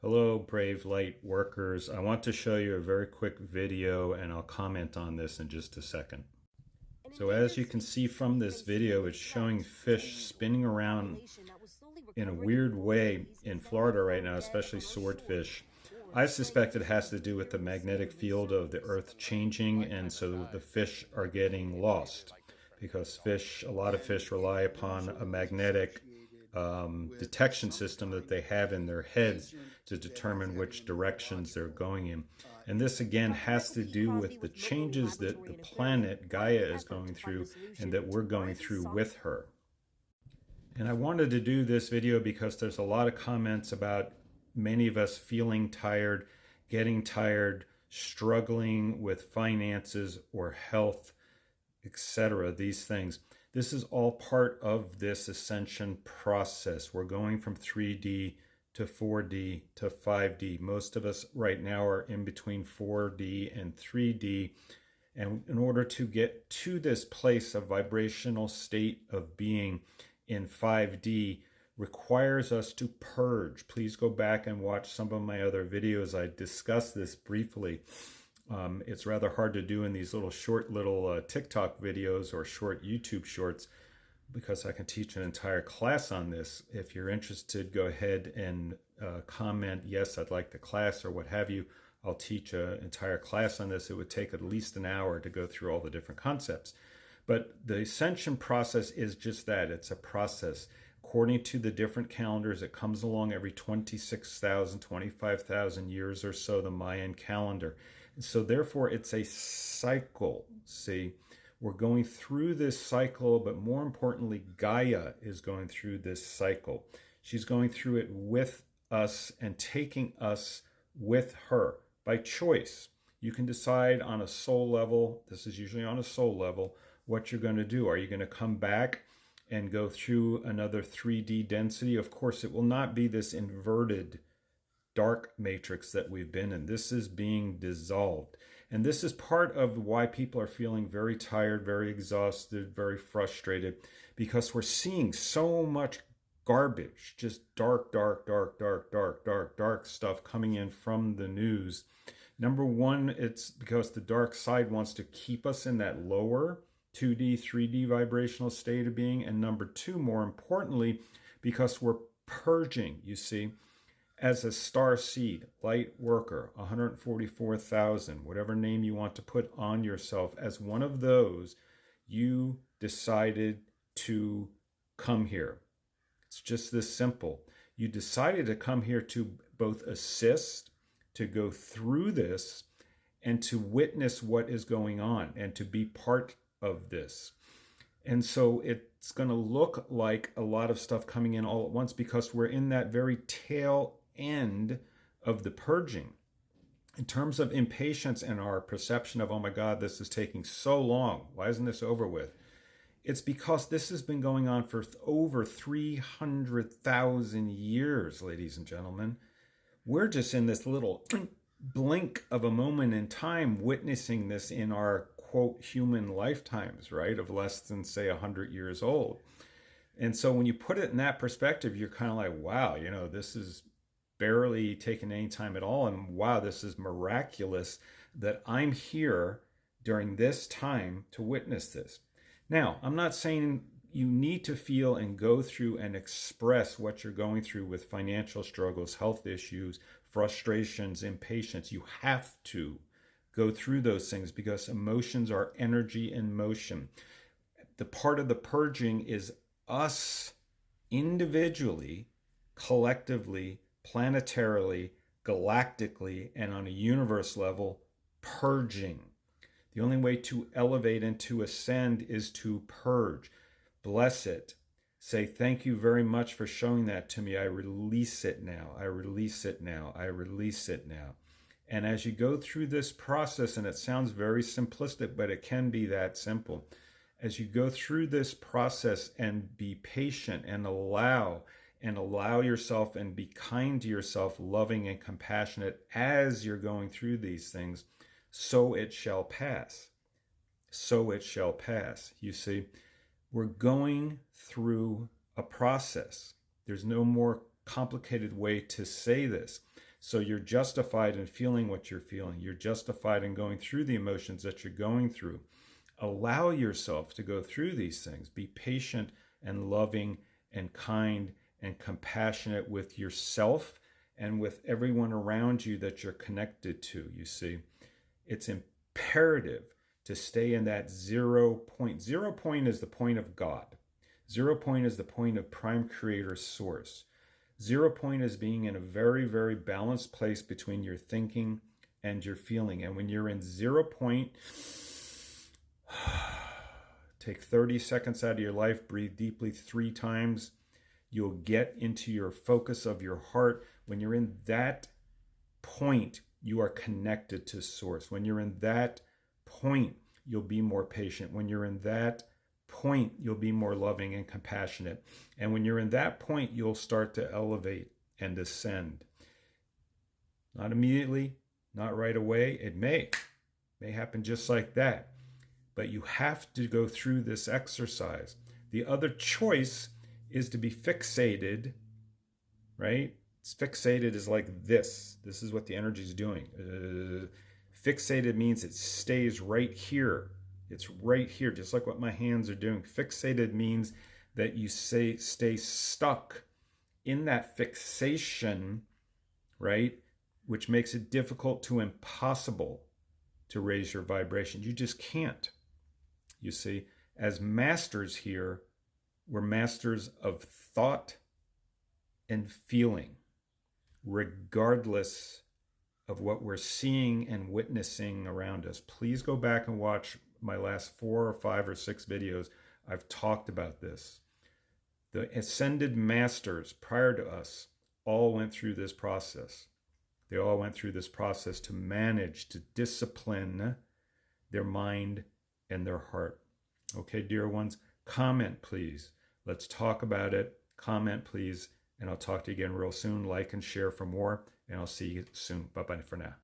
Hello, brave light workers. I want to show you a very quick video and I'll comment on this in just a second. So as you can see from this video, it's showing fish spinning around in a weird way in Florida right now, especially swordfish. I suspect it has to do with the magnetic field of the earth changing, and so the fish are getting lost because a lot of fish rely upon a magnetic detection system that they have in their heads to determine which directions they're going in. And this again has to do with the changes that the planet Gaia is going through and that we're going through with her. And I wanted to do this video because there's a lot of comments about many of us feeling tired, getting tired, struggling with finances or health, etc. These things. This is all part of this ascension process. We're going from 3D to 4D to 5D. Most of us right now are in between 4D and 3D. And in order to get to this place of vibrational state of being in 5D requires us to purge. Please go back and watch some of my other videos. I discussed this briefly. It's rather hard to do in these short TikTok videos or short YouTube shorts because I can teach an entire class on this. If you're interested, go ahead and comment, yes, I'd like the class or what have you. I'll teach an entire class on this. It would take at least an hour to go through all the different concepts. But the ascension process is just that. It's a process. According to the different calendars, it comes along every 26,000, 25,000 years or so, the Mayan calendar. And so therefore, it's a cycle. See, we're going through this cycle, but more importantly, Gaia is going through this cycle. She's going through it with us and taking us with her by choice. You can decide on a soul level, this is usually on a soul level, what you're going to do. Are you going to come back and go through another 3D density? Of course, it will not be this inverted dark matrix that we've been in. This is being dissolved. And this is part of why people are feeling very tired, very exhausted, very frustrated, because we're seeing so much garbage, just dark stuff coming in from the news. Number one, it's because the dark side wants to keep us in that lower 2D, 3D vibrational state of being. And number two, more importantly, because we're purging, you see, as a star seed, light worker, 144,000, whatever name you want to put on yourself, as one of those, you decided to come here. It's just this simple. You decided to come here to both assist, to go through this, and to witness what is going on, and to be part of this. And so it's going to look like a lot of stuff coming in all at once because we're in that very tail end of the purging. In terms of impatience and our perception of, oh my God, this is taking so long. Why isn't this over with? It's because this has been going on for over 300,000 years, ladies and gentlemen. We're just in this little blink of a moment in time witnessing this in our quote human lifetimes, right, of less than say 100 years old. And so when you put it in that perspective, you're kind of like, wow, this is barely taking any time at all, and wow, this is miraculous that I'm here during this time to witness this. Now, I'm not saying you need to feel and go through and express what you're going through with financial struggles, health issues, frustrations, impatience. You have to go through those things because emotions are energy in motion. The part of the purging is us individually, collectively, planetarily, galactically, and on a universe level, purging. The only way to elevate and to ascend is to purge. Bless it. Say, thank you very much for showing that to me. I release it now. I release it now. I release it now. And as you go through this process, and it sounds very simplistic, but it can be that simple. As you go through this process and be patient and allow yourself and be kind to yourself, loving and compassionate as you're going through these things, so it shall pass. So it shall pass. You see, we're going through a process. There's no more complicated way to say this. So you're justified in feeling what you're feeling. You're justified in going through the emotions that you're going through. Allow yourself to go through these things. Be patient and loving and kind and compassionate with yourself and with everyone around you that you're connected to. You see, it's imperative to stay in that 0 point. 0 point is the point of God. 0 point is the point of prime creator source. 0 point is being in a very, very balanced place between your thinking and your feeling. And when you're in 0 point, take 30 seconds out of your life, breathe deeply 3 times. You'll get into your focus of your heart. When you're in that point, you are connected to source. When you're in that point, you'll be more patient. When you're in that point, you'll be more loving and compassionate. And when you're in that point, you'll start to elevate and ascend. Not immediately, not right away. It may happen just like that. But you have to go through this exercise. The other choice is to be fixated, right? It's fixated is like this. This is what the energy is doing. Fixated means it stays right here. It's right here, just like what my hands are doing. Fixated means that you stay stuck in that fixation, right? Which makes it difficult to impossible to raise your vibration. You just can't. You see, as masters here, we're masters of thought and feeling, regardless of what we're seeing and witnessing around us. Please go back and watch my last 4 or 5 or 6 videos. I've talked about this. The ascended masters prior to us all went through this process. They all went through this process to manage to discipline their mind and their heart. Okay, dear ones, comment please. Let's talk about it. Comment please, and I'll talk to you again real soon. Like and share for more, and I'll see you soon. Bye-bye for now.